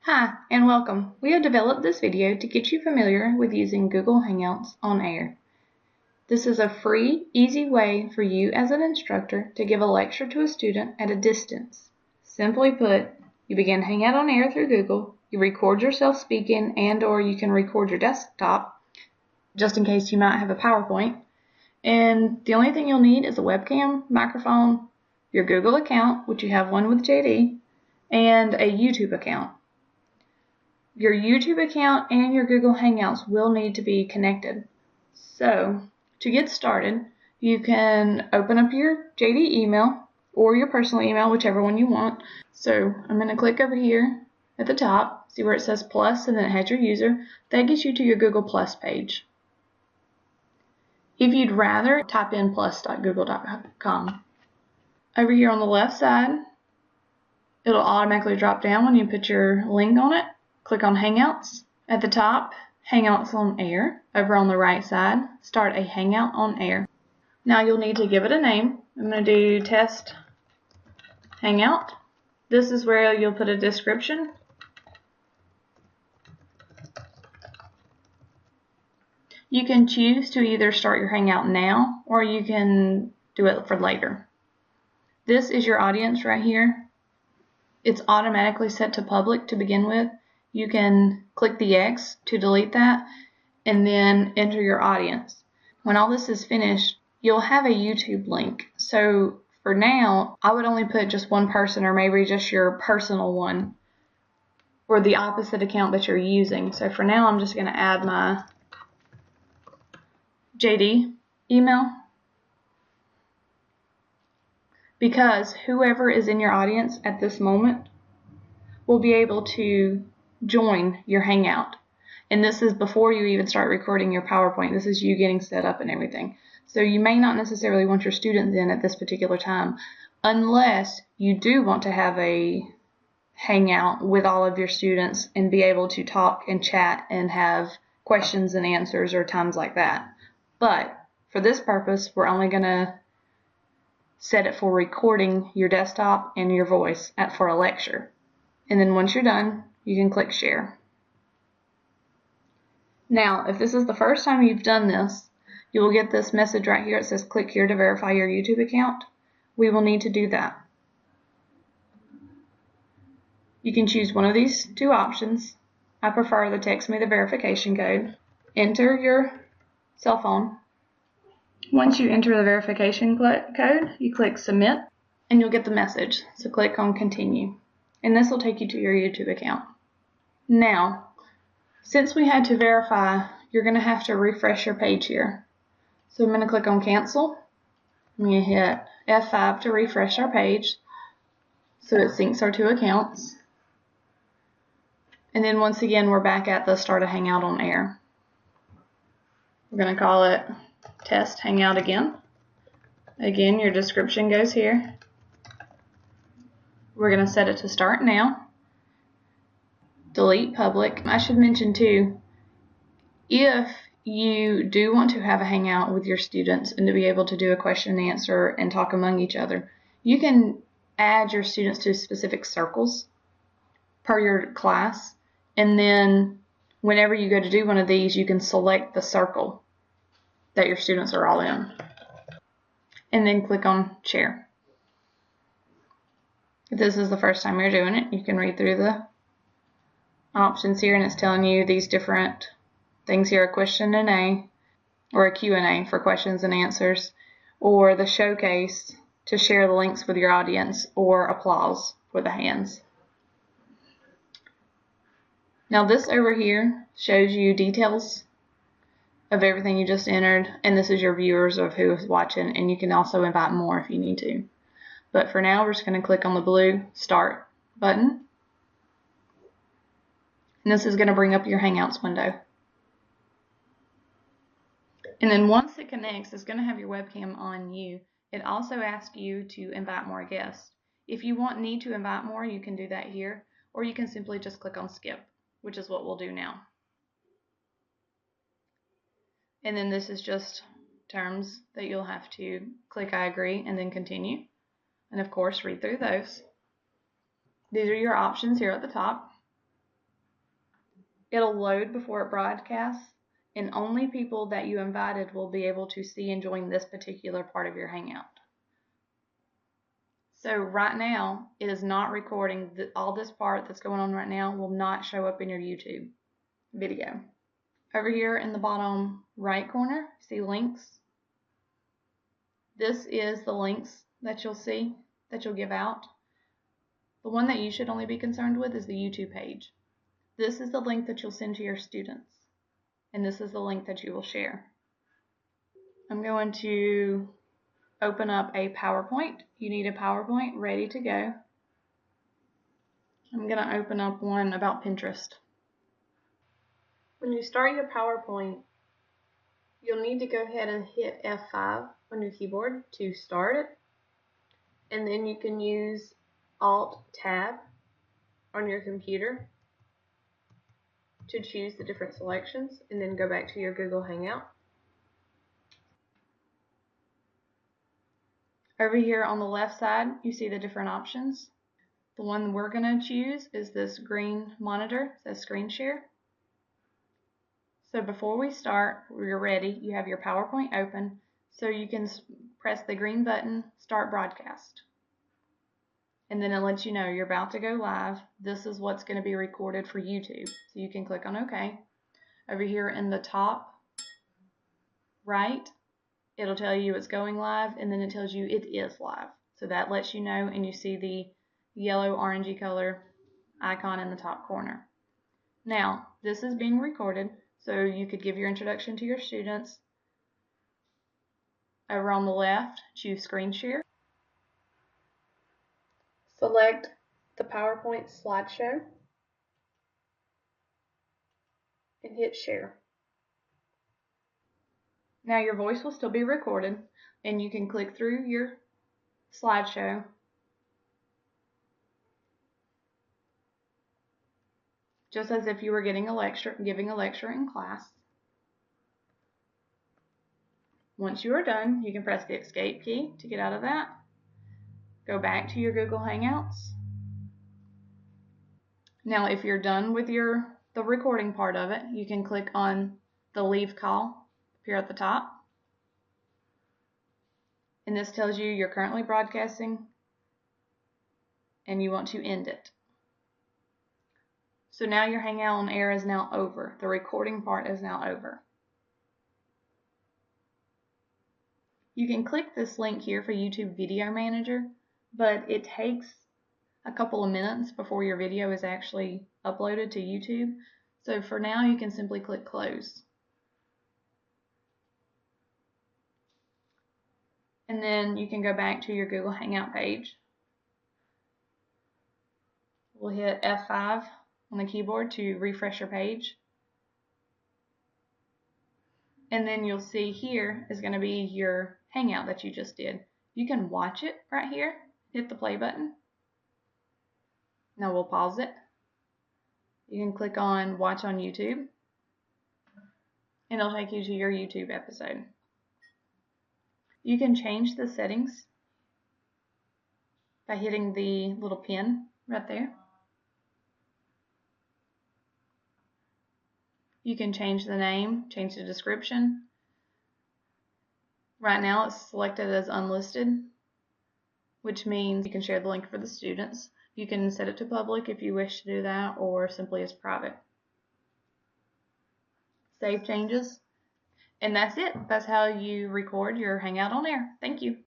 Hi, and welcome. We have developed this video to get you familiar with using Google Hangouts on air. This is a free, easy way for you as an instructor to give a lecture to a student at a distance. Simply put, you begin Hangout on air through Google, you record yourself speaking and/or you can record your desktop, just in case you might have a PowerPoint, and the only thing you'll need is a webcam, microphone, your Google account, which you have one with JD, and a YouTube account. Your YouTube account and your Google Hangouts will need to be connected. So, to get started, you can open up your JD email or your personal email, whichever one you want. So, I'm going to click over here at the top, see where it says plus and then it has your user. That gets you to your Google Plus page. If you'd rather, type in plus.google.com. Over here on the left side, it'll automatically drop down when you put your link on it. Click on Hangouts. At the top, Hangouts on Air. Over on the right side, start a Hangout on Air. Now you'll need to give it a name. I'm going to do Test Hangout. This is where you'll put a description. You can choose to either start your Hangout now or you can do it for later. This is your audience right here. It's automatically set to public to begin with. You can click the X to delete that and then enter your audience. When all this is finished, you'll have a YouTube link. So for now, I would only put just one person or maybe just your personal one or the opposite account that you're using. So for now, I'm just going to add my JD email because whoever is in your audience at this moment will be able to join your Hangout. And this is before you even start recording your PowerPoint. This is you getting set up and everything. So you may not necessarily want your students in at this particular time unless you do want to have a Hangout with all of your students and be able to talk and chat and have questions and answers or times like that. But for this purpose, we're only going to set it for recording your desktop and your voice for a lecture. And then once you're done, you can click share. Now, if this is the first time you've done this, you will get this message right here. It says click here to verify your YouTube account. We will need to do that. You can choose one of these two options. I prefer the text me the verification code. Enter your cell phone. Once you enter the verification code, you click submit and you'll get the message. So click on continue. And this will take you to your YouTube account. Now, since we had to verify, you're going to have to refresh your page here. So I'm going to click on cancel. I'm going to hit F5 to refresh our page so it syncs our two accounts. And then once again, we're back at the start a Hangout on air. We're going to call it Test Hangout again. Again, your description goes here. We're going to set it to start now. Delete public. I should mention too, if you do want to have a Hangout with your students and to be able to do a question and answer and talk among each other, you can add your students to specific circles per your class. And then whenever you go to do one of these, you can select the circle that your students are all in. And then click on share. If this is the first time you're doing it, you can read through the options here and it's telling you these different things here, a question and A or a Q&A for questions and answers, or the showcase to share the links with your audience, or applause for the hands. Now this over here shows you details of everything you just entered, and this is your viewers of who is watching, and you can also invite more if you need to. But for now, we're just going to click on the blue Start button. And this is going to bring up your Hangouts window. And then once it connects, it's going to have your webcam on you. It also asks you to invite more guests. If you need to invite more, you can do that here, or you can simply just click on skip, which is what we'll do now. And then this is just terms that you'll have to click I agree and then continue. And of course, read through those. These are your options here at the top. It'll load before it broadcasts, and only people that you invited will be able to see and join this particular part of your Hangout. So right now, it is not recording. All this part that's going on right now will not show up in your YouTube video. Over here in the bottom right corner, see links? This is the links that you'll see, that you'll give out. The one that you should only be concerned with is the YouTube page. This is the link that you'll send to your students, and this is the link that you will share. I'm going to open up a PowerPoint. You need a PowerPoint ready to go. I'm going to open up one about Pinterest. When you start your PowerPoint, you'll need to go ahead and hit F5 on your keyboard to start it, and then you can use Alt-Tab on your computer to choose the different selections, and then go back to your Google Hangout. Over here on the left side, you see the different options. The one we're going to choose is this green monitor, it says Screen Share. So before we start, when you're ready, you have your PowerPoint open, so you can press the green button, Start Broadcast. And then it lets you know you're about to go live. This is what's going to be recorded for YouTube. So you can click on OK. Over here in the top right, it'll tell you it's going live, and then it tells you it is live. So that lets you know, and you see the yellow orangey color icon in the top corner. Now, this is being recorded, so you could give your introduction to your students. Over on the left, choose Screen Share. Select the PowerPoint slideshow and hit Share. Now your voice will still be recorded, and you can click through your slideshow just as if you were giving a lecture in class. Once you are done, you can press the Escape key to get out of that. Go back to your Google Hangouts. Now, if you're done with the recording part of it, you can click on the Leave Call up here at the top. And this tells you you're currently broadcasting and you want to end it. So now your Hangout on Air is now over. The recording part is now over. You can click this link here for YouTube Video Manager, but it takes a couple of minutes before your video is actually uploaded to YouTube. So for now, you can simply click Close. And then you can go back to your Google Hangout page. We'll hit F5 on the keyboard to refresh your page. And then you'll see here is going to be your Hangout that you just did. You can watch it right here. Hit the play button. Now we'll pause it. You can click on Watch on YouTube, and it'll take you to your YouTube episode. You can change the settings by hitting the little pin right there. You can change the name, change the description. Right now it's selected as unlisted, which means you can share the link for the students. You can set it to public if you wish to do that, or simply as private. Save changes. And that's it. That's how you record your Hangout on Air. Thank you.